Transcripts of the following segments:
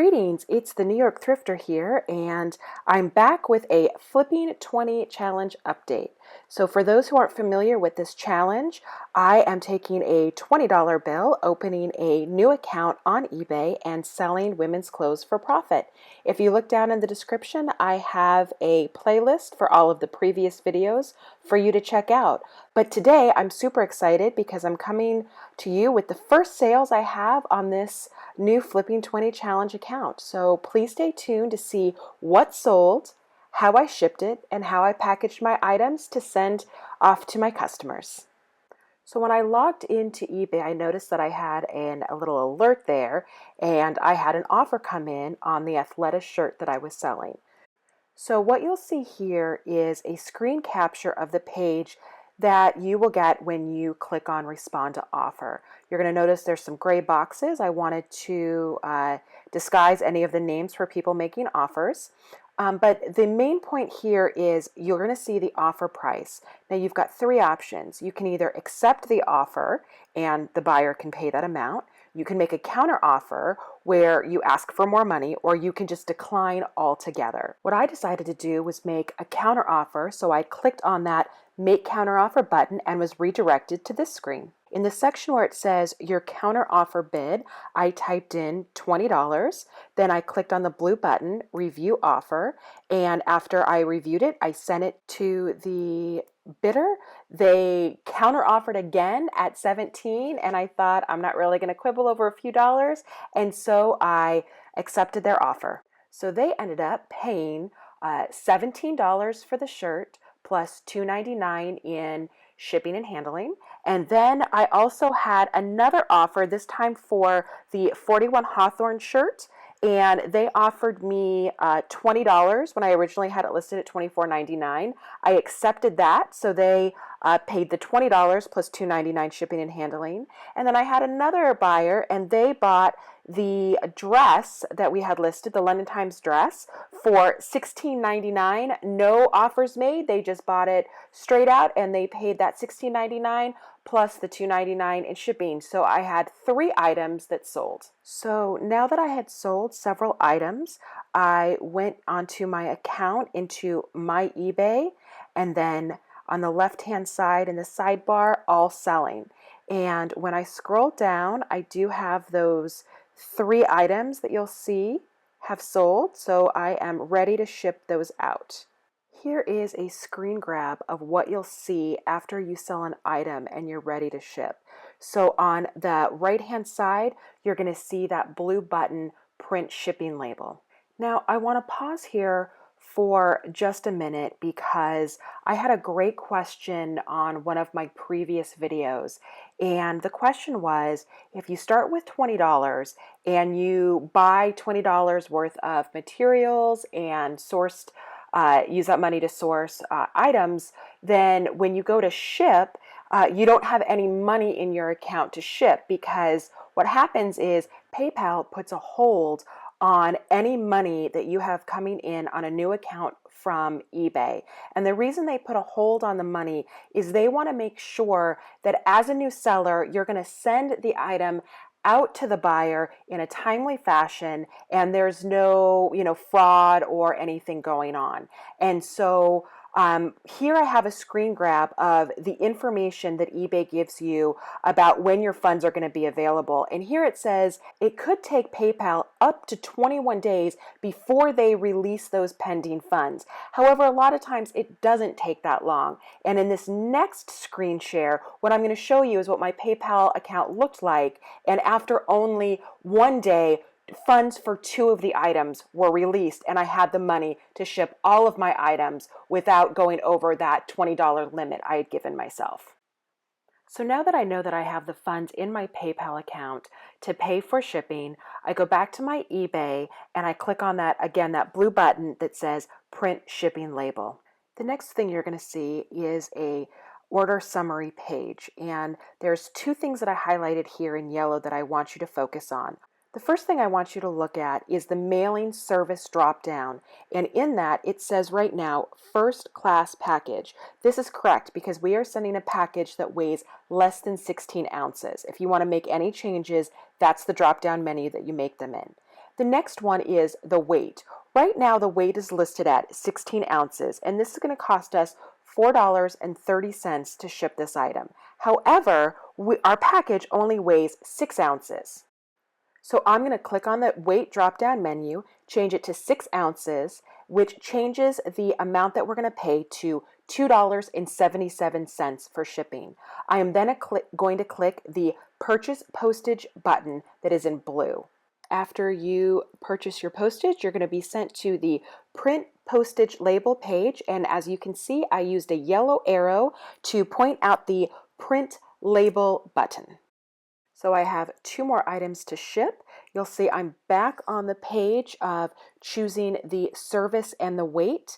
Greetings, it's the New York Thrifter here, and I'm back with a Flipping 20 Challenge update. So for those who aren't familiar with this challenge, I am taking a $20 bill, opening a new account on eBay, and selling women's clothes for profit. If you look down in the description, I have a playlist for all of the previous videos for you to check out. But today I'm super excited because I'm coming to you with the first sales I have on this new Flipping 20 Challenge account. So please stay tuned to see what sold, how I shipped it, and how I packaged my items to send off to my customers. So when I logged into eBay, I noticed that I had a little alert there, and I had an offer come in on the Athleta shirt that I was selling. So what you'll see here is a screen capture of the page that you will get when you click on respond to offer. You're going to notice there's some gray boxes. I wanted to disguise any of the names for people making offers. But the main point here is you're going to see the offer price. Now you've got three options. You can either accept the offer and the buyer can pay that amount. You can make a counter offer where you ask for more money, or you can just decline altogether. What I decided to do was make a counter offer, so I clicked on that Make Counter Offer button and was redirected to this screen. In the section where it says your counter offer bid, I typed in $20. Then I clicked on the blue button, Review Offer, and after I reviewed it, I sent it to the bidder. They counter offered again at 17, and I thought I'm not really going to quibble over a few dollars, and so I accepted their offer. So they ended up paying $17 for the shirt plus $2.99 in shipping and handling. And then I also had another offer, this time for the 41 Hawthorne shirt, and they offered me $20 when I originally had it listed at $24.99. I accepted that, so they paid the $20 plus $2.99 shipping and handling. And then I had another buyer, and they bought the dress that we had listed, the London Times dress, for $16.99. No offers made. They just bought it straight out, and they paid that $16.99 plus the $2.99 in shipping. So I had three items that sold. So now that I had sold several items, I went onto my account into my eBay, and then on the left-hand side in the sidebar, all selling. And when I scroll down, I do have those three items that you'll see have sold, so I am ready to ship those out. Here is a screen grab of what you'll see after you sell an item and you're ready to ship. So on the right-hand side, you're going to see that blue button, Print Shipping Label. Now, I want to pause here for just a minute because I had a great question on one of my previous videos, and the question was, if you start with $20 and you buy $20 worth of materials and use that money to source items, then when you go to ship, you don't have any money in your account to ship, because what happens is PayPal puts a hold on any money that you have coming in on a new account from eBay. And the reason they put a hold on the money is they want to make sure that as a new seller, you're going to send the item out to the buyer in a timely fashion, and there's no, fraud or anything going on. And so here I have a screen grab of the information that eBay gives you about when your funds are going to be available. And here it says it could take PayPal up to 21 days before they release those pending funds. However, a lot of times it doesn't take that long. And in this next screen share, what I'm going to show you is what my PayPal account looked like. And after only one day, funds for two of the items were released, and I had the money to ship all of my items without going over that $20 limit I had given myself. So now that I know that I have the funds in my PayPal account to pay for shipping, I go back to my eBay and I click on that, again, that blue button that says Print Shipping Label. The next thing you're going to see is a order summary page, and there's two things that I highlighted here in yellow that I want you to focus on. The first thing I want you to look at is the mailing service drop-down, and in that it says right now first class package. This is correct because we are sending a package that weighs less than 16 ounces. If you want to make any changes, that's the drop-down menu that you make them in. The next one is the weight. Right now, the weight is listed at 16 ounces, and this is going to cost us $4.30 to ship this item. However, our package only weighs 6 ounces. So I'm going to click on the weight drop-down menu, change it to 6 ounces, which changes the amount that we're going to pay to $2.77 for shipping. I am then going to click the Purchase Postage button that is in blue. After you purchase your postage, you're going to be sent to the Print Postage Label page, and as you can see, I used a yellow arrow to point out the Print Label button. So I have 2 more items to ship. You'll see I'm back on the page of choosing the service and the weight.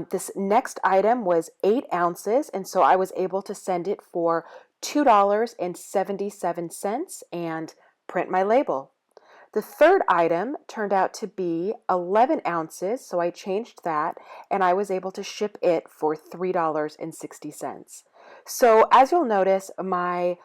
This next item was 8 ounces, and so I was able to send it for $2.77 and print my label. The third item turned out to be 11 ounces, so I changed that, and I was able to ship it for $3.60. So as you'll notice, my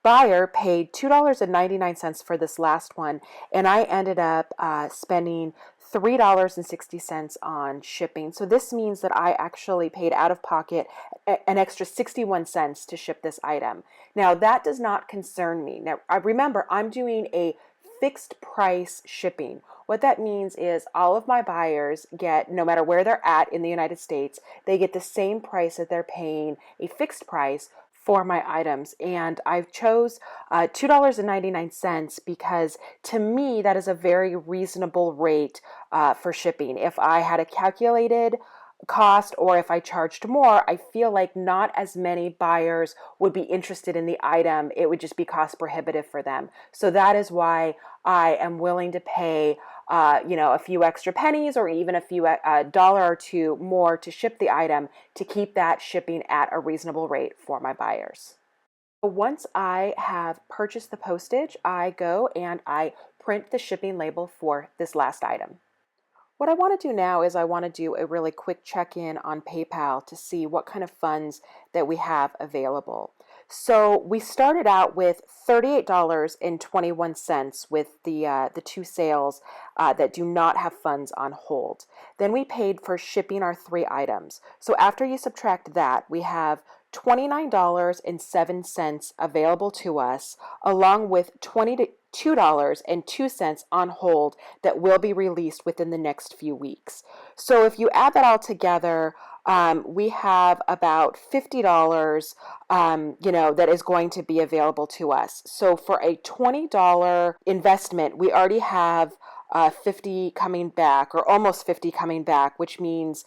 buyer paid $2.99 for this last one, and I ended up spending $3.60 on shipping. So this means that I actually paid out of pocket an extra 61 cents to ship this item. Now, that does not concern me. Now, remember, I'm doing a fixed price shipping. What that means is all of my buyers get, no matter where they're at in the United States, they get the same price that they're paying a fixed price for my items. And I've chose $2.99 because to me that is a very reasonable rate for shipping. If I had a calculated cost or if I charged more, I feel like not as many buyers would be interested in the item. It would just be cost prohibitive for them. So that is why I am willing to pay a few extra pennies or even a few dollar or two more to ship the item to keep that shipping at a reasonable rate for my buyers. Once I have purchased the postage, I go and I print the shipping label for this last item. What I want to do now is I want to do a really quick check-in on PayPal to see what kind of funds that we have available. So we started out with $38.21 with the 2 sales that do not have funds on hold. Then we paid for shipping our 3 items. So after you subtract that, we have $29.07 available to us, along with $22.02 on hold that will be released within the next few weeks. So if you add that all together, we have about $50, that is going to be available to us. So for a $20 investment, we already have 50 coming back, or almost 50 coming back, which means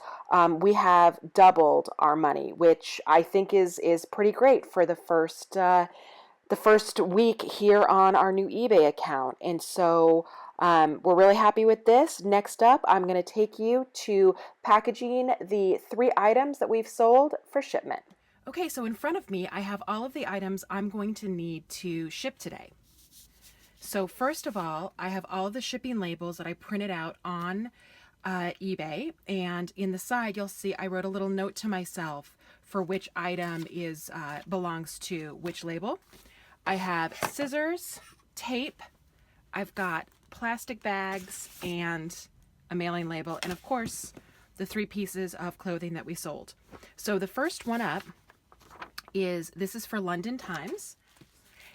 we have doubled our money, which I think is pretty great for the first week here on our new eBay account. And so we're really happy with this. Next up, I'm going to take you to packaging the 3 items that we've sold for shipment. Okay, so in front of me, I have all of the items I'm going to need to ship today. So first of all, I have all of the shipping labels that I printed out on eBay, and in the side you'll see I wrote a little note to myself for which item belongs to which label. I have scissors, tape, I've got plastic bags, and a mailing label, and of course the 3 pieces of clothing that we sold. So the first one up this is for London Times.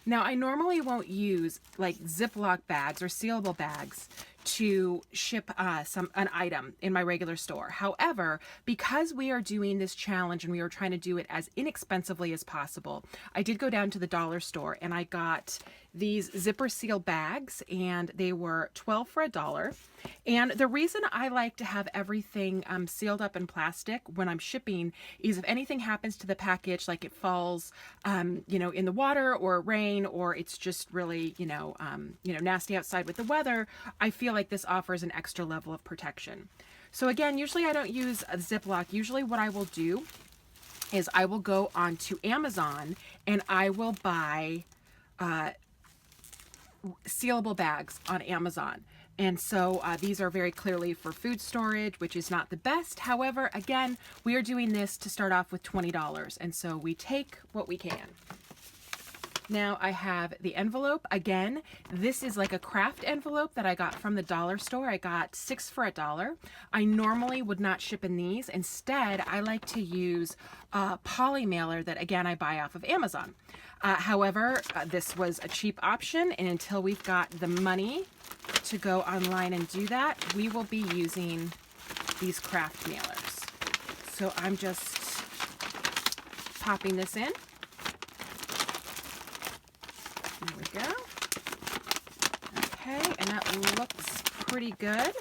Now, I normally won't use like Ziploc bags or sealable bags to ship an item in my regular store. However, because we are doing this challenge and we are trying to do it as inexpensively as possible, I did go down to the dollar store and I got these zipper seal bags, and they were 12 for $1. And the reason I like to have everything sealed up in plastic when I'm shipping is if anything happens to the package, like it falls, in the water or rain, or it's just really, nasty outside with the weather, I feel like this offers an extra level of protection. So again, usually I don't use a Ziploc. Usually what I will do is I will go onto Amazon and I will buy sealable bags on Amazon. And so these are very clearly for food storage, which is not the best. However, again, we are doing this to start off with $20. And so we take what we can. Now I have the envelope. Again, this is like a craft envelope that I got from the dollar store. I got 6 for $1. I normally would not ship in these. Instead, I like to use a poly mailer that, again, I buy off of Amazon. However, this was a cheap option, and until we've got the money to go online and do that, we will be using these craft mailers. So I'm just popping this in. There we go. Okay, and that looks pretty good.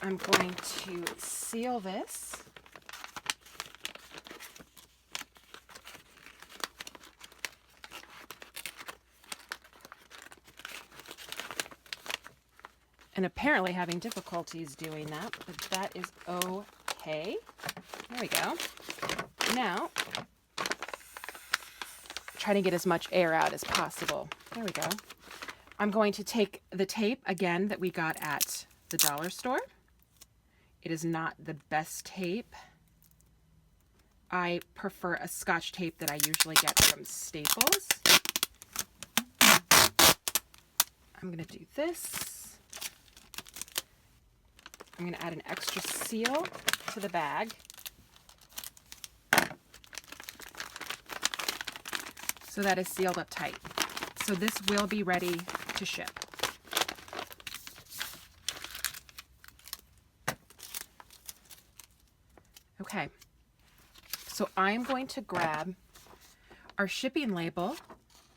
I'm going to seal this. And apparently having difficulties doing that, but that is okay. There we go. Now, try to get as much air out as possible. There we go. I'm going to take the tape again that we got at the dollar store. It is not the best tape. I prefer a Scotch tape that I usually get from Staples. I'm going to do this. I'm going to add an extra seal to the bag. So that is sealed up tight. So this will be ready to ship. Okay, so I'm going to grab our shipping label.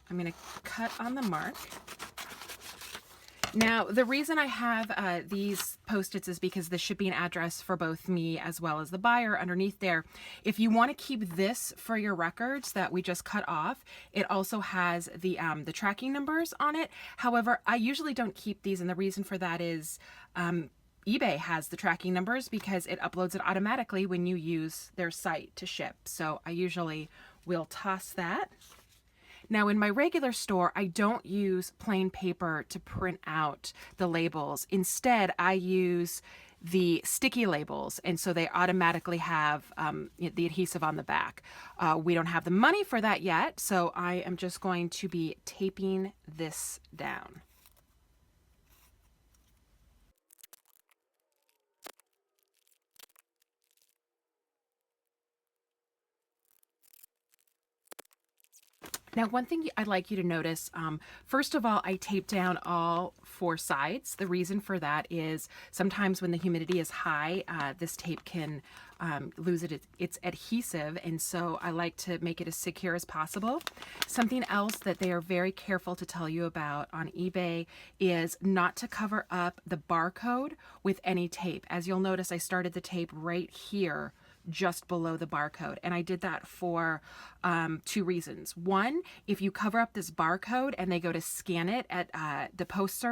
I'm going to cut on the mark. Now, the reason I have these Post-its is because the shipping address for both me as well as the buyer underneath there. If you want to keep this for your records that we just cut off, it also has the tracking numbers on it. However, I usually don't keep these, and the reason for that is eBay has the tracking numbers because it uploads it automatically when you use their site to ship. So I usually will toss that. Now, in my regular store, I don't use plain paper to print out the labels. Instead, I use the sticky labels, and so they automatically have the adhesive on the back. We don't have the money for that yet, so I am just going to be taping this down. Now, one thing I'd like you to notice, first of all, I tape down all 4 sides. The reason for that is sometimes when the humidity is high, this tape can lose its adhesive, and so I like to make it as secure as possible. Something else that they are very careful to tell you about on eBay is not to cover up the barcode with any tape. As you'll notice, I started the tape right here, just below the barcode. And I did that for 2 reasons. One, if you cover up this barcode and they go to scan it at the post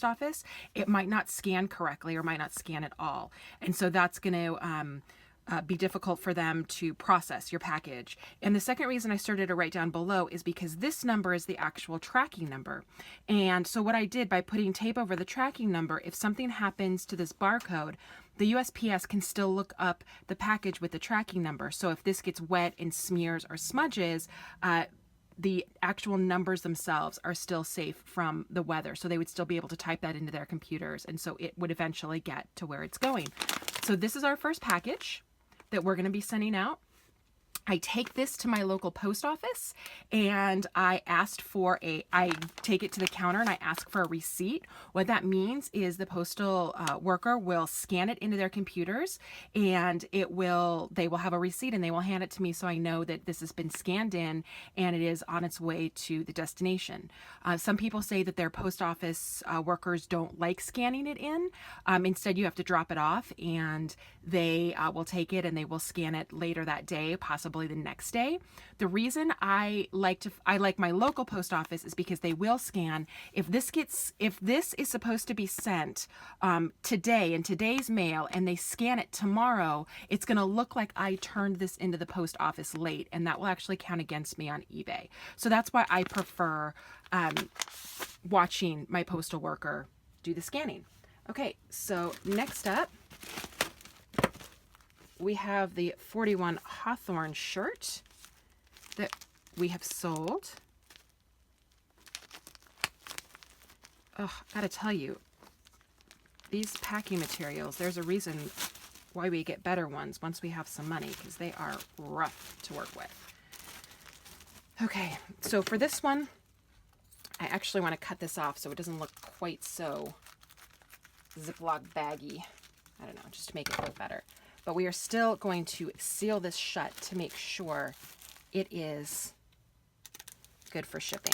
office, it might not scan correctly or might not scan at all. And so that's going to be difficult for them to process your package. And the second reason I started to write down below is because this number is the actual tracking number. And so what I did by putting tape over the tracking number, if something happens to this barcode, the USPS can still look up the package with the tracking number. So if this gets wet and smears or smudges, the actual numbers themselves are still safe from the weather. So they would still be able to type that into their computers. And so it would eventually get to where it's going. So this is our first package that we're going to be sending out. I take this to my local post office and I take it to the counter and I ask for a receipt. What that means is the postal worker will scan it into their computers and they will have a receipt and they will hand it to me so I know that this has been scanned in and it is on its way to the destination. Some people say that their post office workers don't like scanning it in. Instead, you have to drop it off and they will take it and they will scan it later that day, possibly the next day. The reason I like my local post office is because they will scan. If this is supposed to be sent today in today's mail and they scan it tomorrow, it's going to look like I turned this into the post office late, and that will actually count against me on eBay. So that's why I prefer watching my postal worker do the scanning. Okay, so next up, we have the 41 Hawthorne shirt that we have sold. Oh, gotta tell you, these packing materials, there's a reason why we get better ones once we have some money, because they are rough to work with. Okay, so for this one, I actually want to cut this off so it doesn't look quite so Ziploc baggy. I don't know, just to make it look better. But we are still going to seal this shut to make sure it is good for shipping.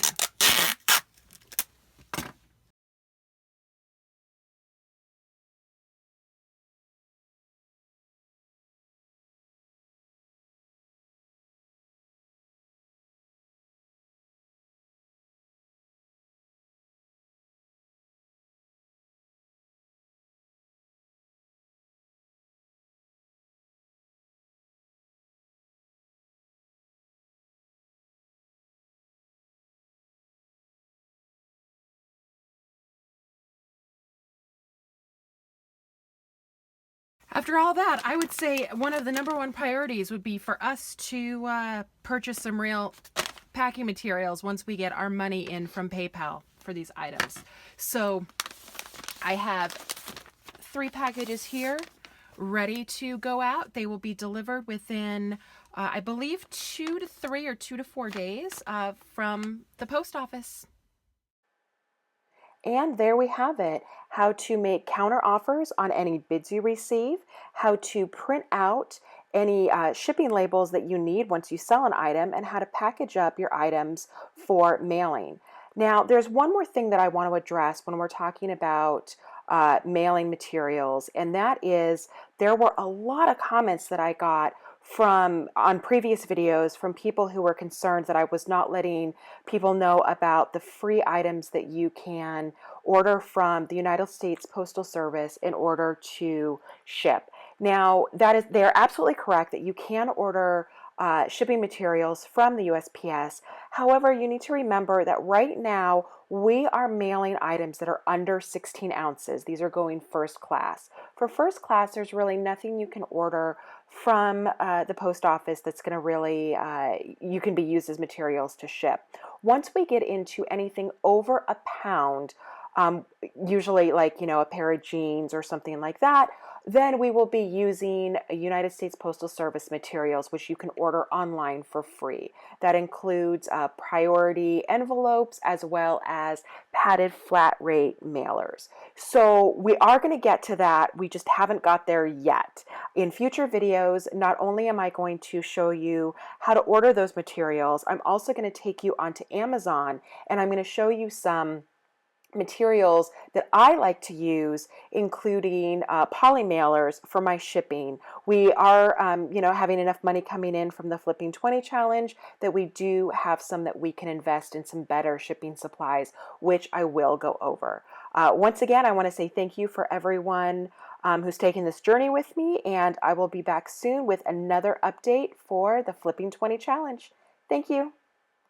After all that, I would say one of the number one priorities would be for us to purchase some real packing materials once we get our money in from PayPal for these items. So I have 3 packages here ready to go out. They will be delivered within, I believe, 2 to 3 or 2 to 4 days from the post office. And there we have it, how to make counter offers on any bids you receive, how to print out any shipping labels that you need once you sell an item, and how to package up your items for mailing. Now, there's one more thing that I want to address when we're talking about mailing materials, and that is there were a lot of comments that I got from on previous videos from people who were concerned that I was not letting people know about the free items that you can order from the United States Postal Service in order to ship. Now, they're absolutely correct that you can order shipping materials from the USPS. However, you need to remember that right now we are mailing items that are under 16 ounces. These are going first class. For first class, there's really nothing you can order from the post office that's going to really, you can be used as materials to ship. Once we get into anything over a pound, usually like, a pair of jeans or something like that, then we will be using United States Postal Service materials, which you can order online for free. That includes priority envelopes as well as padded flat rate mailers. So we are going to get to that. We just haven't got there yet. In future videos, not only am I going to show you how to order those materials, I'm also going to take you onto Amazon and I'm going to show you some materials that I like to use, including poly mailers for my shipping. We are, having enough money coming in from the Flipping 20 challenge that we do have some that we can invest in some better shipping supplies, which I will go over. Once again, I want to say thank you for everyone who's taking this journey with me, and I will be back soon with another update for the Flipping 20 challenge. Thank you.